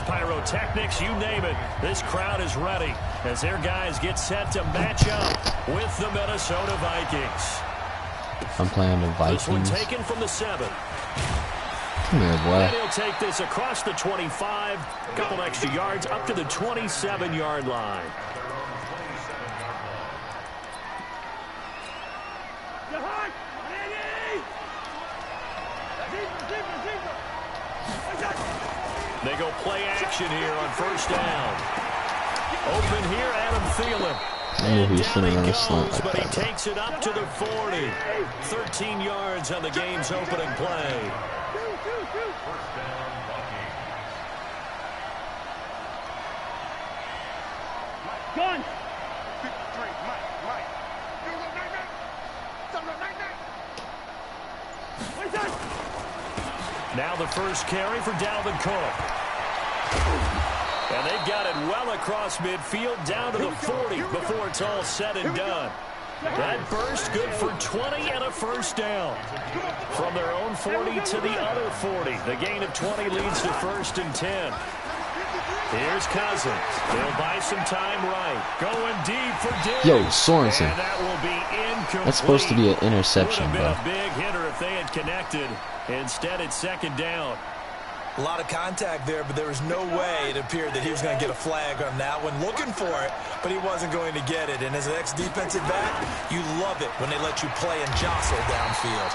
pyrotechnics, you name it. This crowd is ready as their guys get set to match up with the Minnesota Vikings. I'm playing the Vikings. This one taken from the 7. Come here, boy. And he'll take this across the 25, a couple extra yards up to the 27-yard line. They go play action here on first down. Open here, Adam Thielen. I knew he was Down he gonna goes, slant like but he that. takes it up to the 40. 13 yards on the game's opening play. Gun. Now the first carry for Dalvin Cook. And they've got it well across midfield down to the 40 before it's all said and done. That burst good for 20 and a first down. From their own 40 to the other 40. The gain of 20 leads to 1st and 10. Here's Cousins. They'll buy some time right. Going deep for Diggs. Yo, Sorensen. And that will be incomplete. That's supposed to be an interception, Would bro. have been a big hitter if they had connected. Instead, it's 2nd down. A lot of contact there, but there was no way it appeared that he was going to get a flag on that one. Looking for it, but he wasn't going to get it. And as an ex-defensive back, you love it when they let you play and jostle downfield.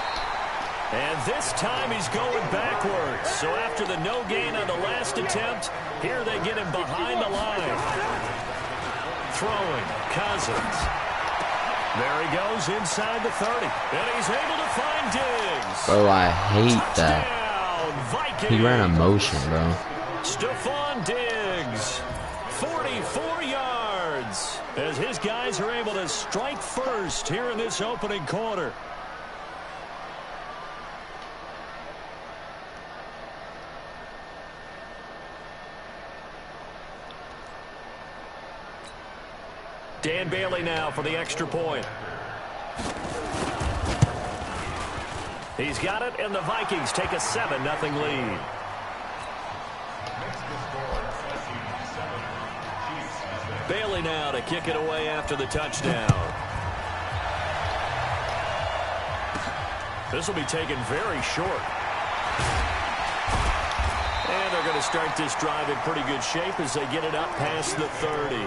And this time he's going backwards. So after the no gain on the last attempt, here they get him behind the line. Throwing, Cousins. There he goes inside the 30. And he's able to find Diggs. Bro, I hate that. Vikings. He ran a motion, bro. Stephon Diggs, 44 yards, as his guys are able to strike first here in this opening quarter. Dan Bailey now for the extra point. He's got it, and the Vikings take a 7-0 lead. Bailey now to kick it away after the touchdown. This will be taken very short. And they're going to start this drive in pretty good shape as they get it up past the 30.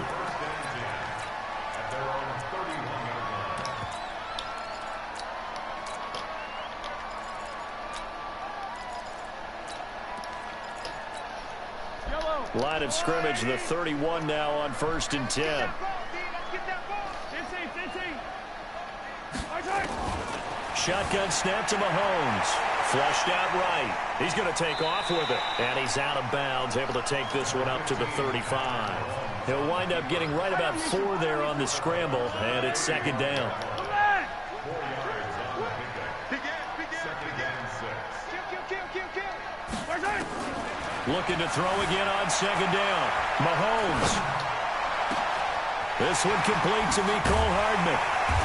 Line of scrimmage, the 31 now on 1st and 10. Shotgun snap to Mahomes. Flushed out right. He's going to take off with it. And he's out of bounds, able to take this one up to the 35. He'll wind up getting right about 4 there on the scramble, and it's 2nd down. Looking to throw again on 2nd down. Mahomes. This one complete to Mecole Hardman.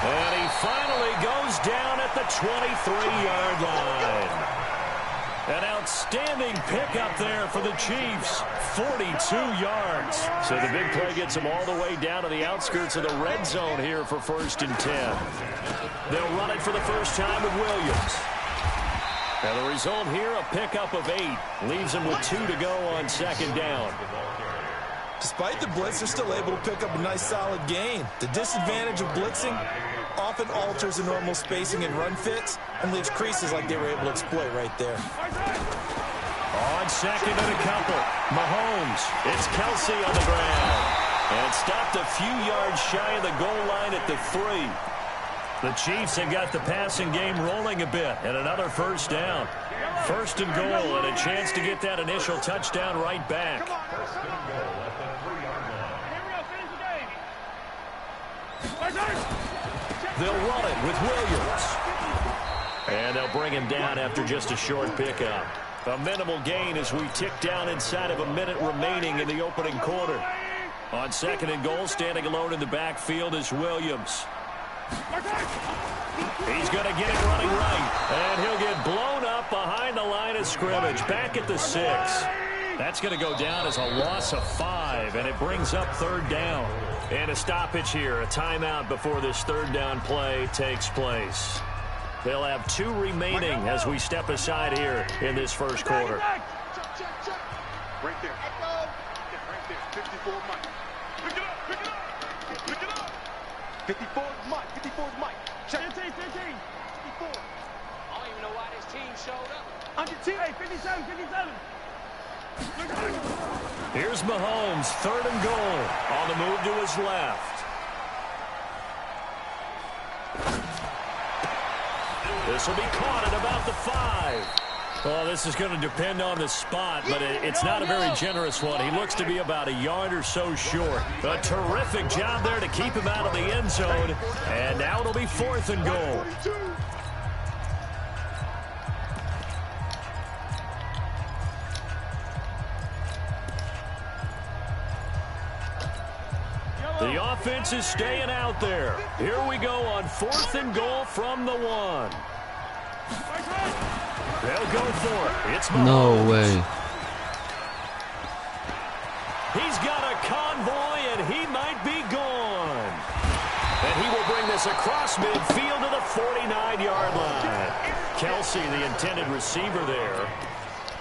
And he finally goes down at the 23-yard line. An outstanding pickup there for the Chiefs. 42 yards. So the big play gets them all the way down to the outskirts of the red zone here for 1st and 10. They'll run it for the first time with Williams. And the result here, a pickup of 8. Leaves them with 2 to go on 2nd down. Despite the blitz, they're still able to pick up a nice solid gain. The disadvantage of blitzing often alters the normal spacing and run fits and leaves creases like they were able to exploit right there. On 2nd and a couple. Mahomes. It's Kelsey on the ground. And stopped a few yards shy of the goal line at the 3. The Chiefs have got the passing game rolling a bit, and another first down. 1st and goal, and a chance to get that initial touchdown right back. They'll run it with Williams. And they'll bring him down after just a short pickup. A minimal gain as we tick down inside of a minute remaining in the opening quarter. On 2nd and goal, standing alone in the backfield is Williams. He's going to get it running right. And he'll get blown up behind the line of scrimmage. Back at the 6. That's going to go down as a loss of 5, and it brings up 3rd down. And a stoppage here, a timeout before this 3rd down play takes place. They'll have 2 remaining as we step aside here in this first quarter. Right there. Right there. 54 Mike. Pick it up. Pick it up. Pick it up. 54 Mike. 54 Mike. Check. 15. 54. I don't even know why this team showed up. 102. Hey, 57. 57. Here's Mahomes, 3rd and goal. On the move to his left. This will be caught at about the 5. Well, this is going to depend on the spot, but it's not a very generous one. He looks to be about a yard or so short. A terrific job there to keep him out of the end zone. And now it'll be 4th and goal. The offense is staying out there. Here we go on 4th and goal from the 1. They'll go for it. It's Mahomes. No way. He's got a convoy, and he might be gone. And he will bring this across midfield to the 49-yard line. Kelsey, the intended receiver there.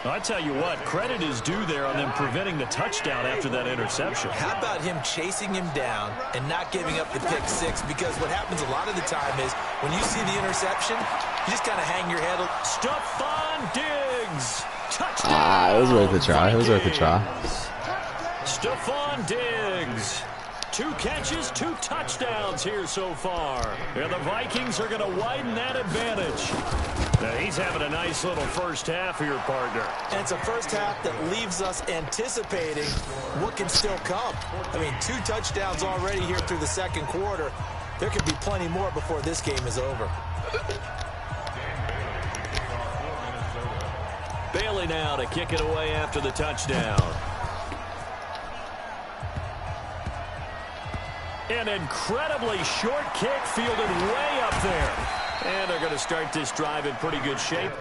I tell you what, credit is due there on them preventing the touchdown after that interception. How about him chasing him down and not giving up the pick 6? Because what happens a lot of the time is when you see the interception, you just kind of hang your head. Stephon Diggs. Touchdown. It was worth a try. It was worth a try. Stephon Diggs. 2 catches, 2 touchdowns here so far. And the Vikings are going to widen that advantage. Now he's having a nice little first half here, partner. And it's a first half that leaves us anticipating what can still come. I mean, 2 touchdowns already here through the second quarter. There could be plenty more before this game is over. Bailey now to kick it away after the touchdown. An incredibly short kick fielded way up there. And they're going to start this drive in pretty good shape.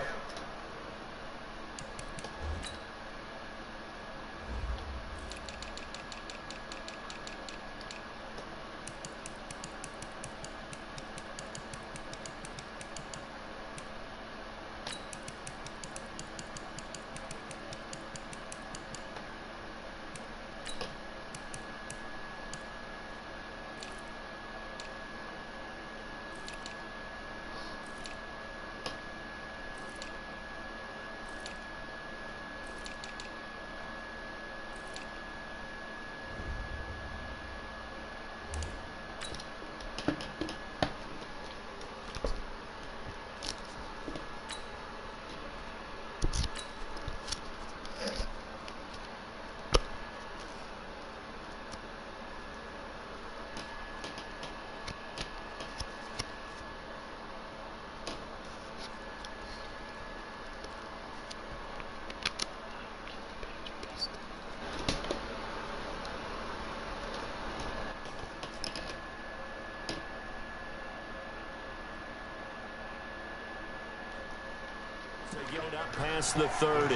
Up past the 30.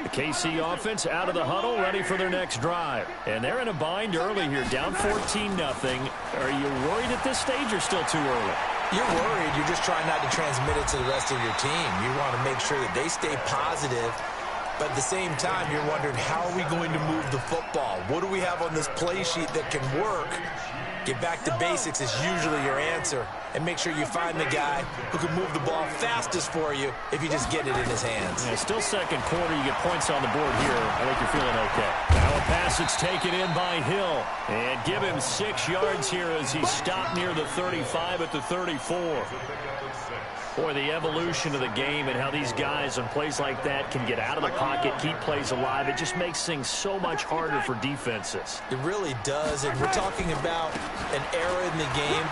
The KC offense out of the huddle, ready for their next drive. And they're in a bind early here, down 14-0. Are you worried at this stage or still too early? You're worried. You're just trying not to transmit it to the rest of your team. You want to make sure that they stay positive. But at the same time, you're wondering, how are we going to move the football? What do we have on this play sheet that can work? Get back to basics is usually your answer. And make sure you find the guy who can move the ball fastest for you if you just get it in his hands. Yeah, still second quarter. You get points on the board here. I think you're feeling okay. Now a pass that's taken in by Hill. And give him 6 yards here as he stopped near the 35 at the 34. Boy, the evolution of the game and how these guys on plays like that can get out of the pocket, keep plays alive, it just makes things so much harder for defenses. It really does, and we're talking about an era in the game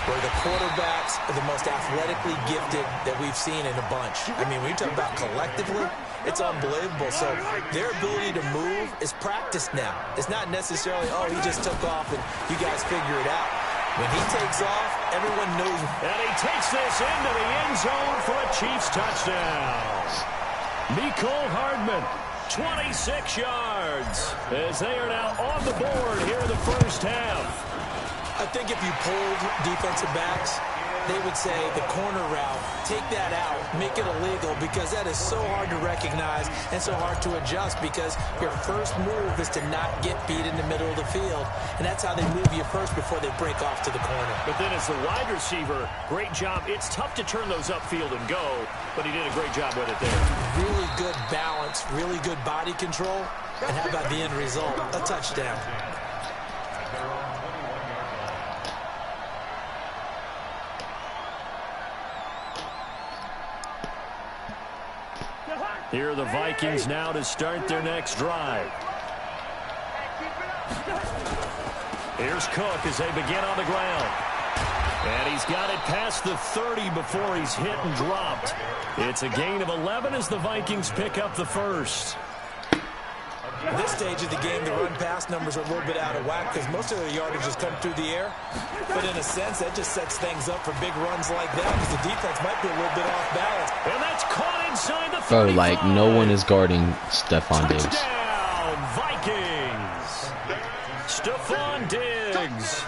where the quarterbacks are the most athletically gifted that we've seen in a bunch. I mean, when you talk about collectively, it's unbelievable. So their ability to move is practiced now. It's not necessarily, oh, he just took off and you guys figure it out. When he takes off, Everyone knows. And he takes this into the end zone for a Chiefs touchdown. Mecole Hardman, 26 yards, as they are now on the board here in the first half. I think if you pulled defensive backs, they would say the corner route, take that out, make it illegal, because that is so hard to recognize and so hard to adjust, because your first move is to not get beat in the middle of the field, and that's how they move you first before they break off to the corner. But then as the wide receiver, great job. It's tough to turn those upfield and go, but he did a great job with it there. Really good balance, really good body control, and how about the end result? A touchdown. Here are the Vikings now to start their next drive. Here's Cook as they begin on the ground. And he's got it past the 30 before he's hit and dropped. It's a gain of 11 as the Vikings pick up the first. At this stage of the game, the run-pass numbers are a little bit out of whack because most of their yardage has come through the air. But in a sense, that just sets things up for big runs like that because the defense might be a little bit off balance. And that's caught inside the 35. Bro, like, no one is guarding Stephon Diggs. Touchdown, Vikings. Stephon Diggs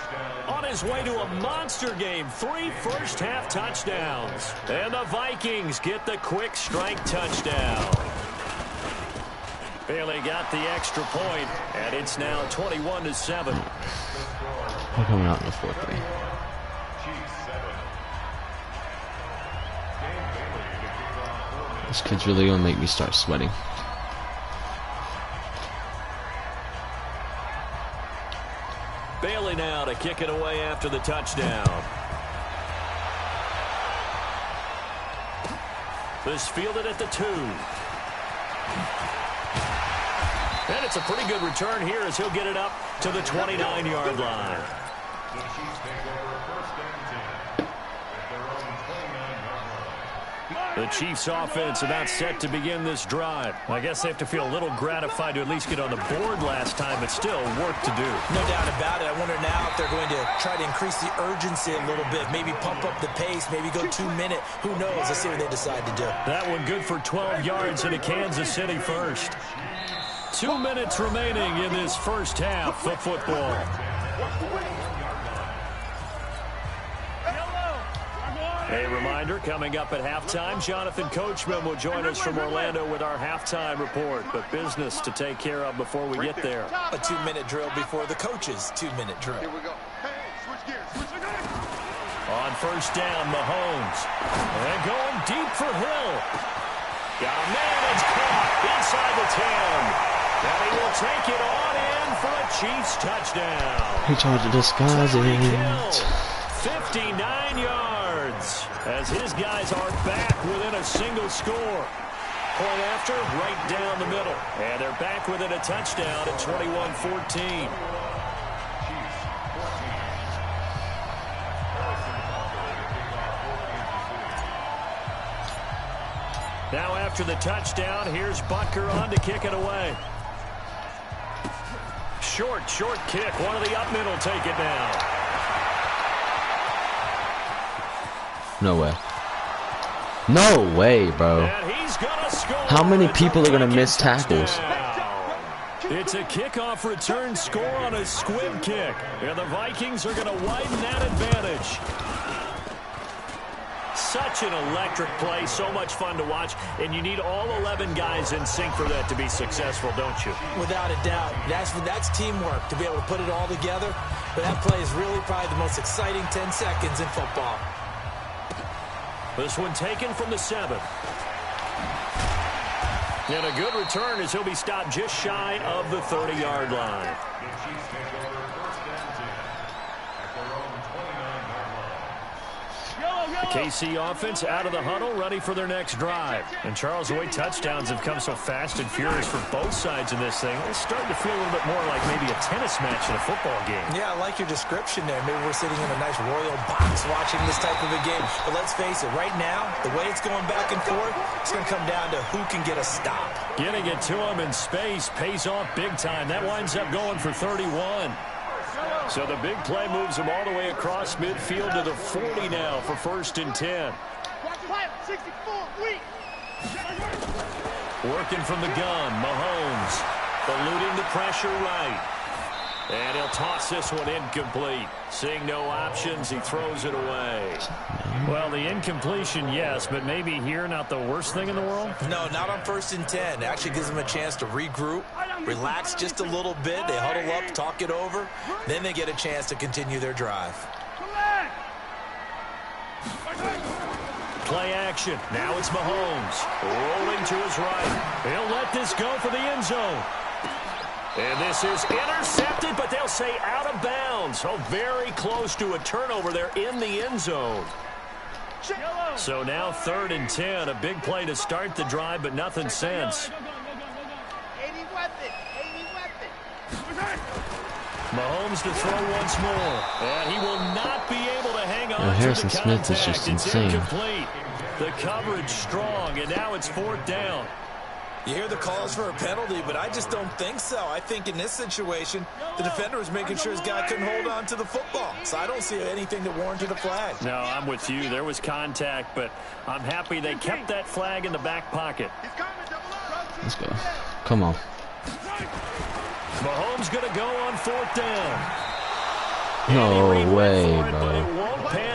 on his way to a monster game. 3 first-half touchdowns. And the Vikings get the quick strike touchdown. Bailey got the extra point, and it's now 21-7. We're coming out in the 4-3. This kid's really gonna make me start sweating. Bailey now to kick it away after the touchdown. This fielded at the 2. And it's a pretty good return here as he'll get it up to the 29-yard line. The Chiefs offense about set to begin this drive. I guess they have to feel a little gratified to at least get on the board last time, but still work to do. No doubt about it. I wonder now if they're going to try to increase the urgency a little bit, maybe pump up the pace, maybe go 2-minute. Who knows? Let's see what they decide to do. That one good for 12 yards into Kansas City first. 2 minutes remaining in this first half of football. A reminder, coming up at halftime, Jonathan Coachman will join us from Orlando with our halftime report. But business to take care of before we get there. A 2-minute drill before the coach's 2-minute drill. Here we go. Hey, switch gears, switch gears. On first down, Mahomes. And going deep for Hill. Got a man that's caught inside the 10. And he will take it on in for a Chiefs touchdown. He tried to disguise it. 59 yards as his guys are back within a single score. Point after, right down the middle. And they're back within a touchdown at 21-14. Now after the touchdown, here's Butker on to kick it away. Short kick. One of the up middle take it down. No way. No way, bro. How many people are going to miss tackles? It's a kickoff return score on a squib kick. And the Vikings are going to widen that advantage. Such an electric play, so much fun to watch, and you need all 11 guys in sync for that to be successful, don't you? Without a doubt. That's teamwork to be able to put it all together. But that play is really probably the most exciting 10 seconds in football. This one taken from the 7. And a good return as he'll be stopped just shy of the 30-yard line. KC offense out of the huddle, ready for their next drive. And Charles, the way touchdowns have come so fast and furious for both sides in this thing, it's starting to feel a little bit more like maybe a tennis match in a football game. Yeah, I like your description there. Maybe we're sitting in a nice royal box watching this type of a game. But let's face it, right now, the way it's going back and forth, it's going to come down to who can get a stop. Getting it to him in space pays off big time. That winds up going for 31. So the big play moves him all the way across midfield to the 40 now for 1st and 10. Working from the gun, Mahomes eluding the pressure right. And he'll toss this one incomplete. Seeing no options, he throws it away. Well, the incompletion, yes, but maybe here not the worst thing in the world? No, not on 1st and 10. It actually gives them a chance to regroup, relax just a little bit. They huddle up, talk it over. Then they get a chance to continue their drive. Play action. Now it's Mahomes. Rolling to his right. He'll let this go for the end zone. And this is intercepted, but they'll say out of bounds. So very close to a turnover there in the end zone. So now 3rd and 10. A big play to start the drive, but nothing since. Mahomes to throw once more. And he will not be able to hang on Harrison to the Smith contact. is just It's insane. incomplete. The coverage strong, and now it's 4th down. You hear the calls for a penalty, but I just don't think so. I think in this situation, the defender was making sure his guy couldn't hold on to the football. So I don't see anything that warranted a flag. No, I'm with you. There was contact, but I'm happy they kept that flag in the back pocket. Let's go. Come on. Mahomes going to go on 4th down. No way, It bro. won't pan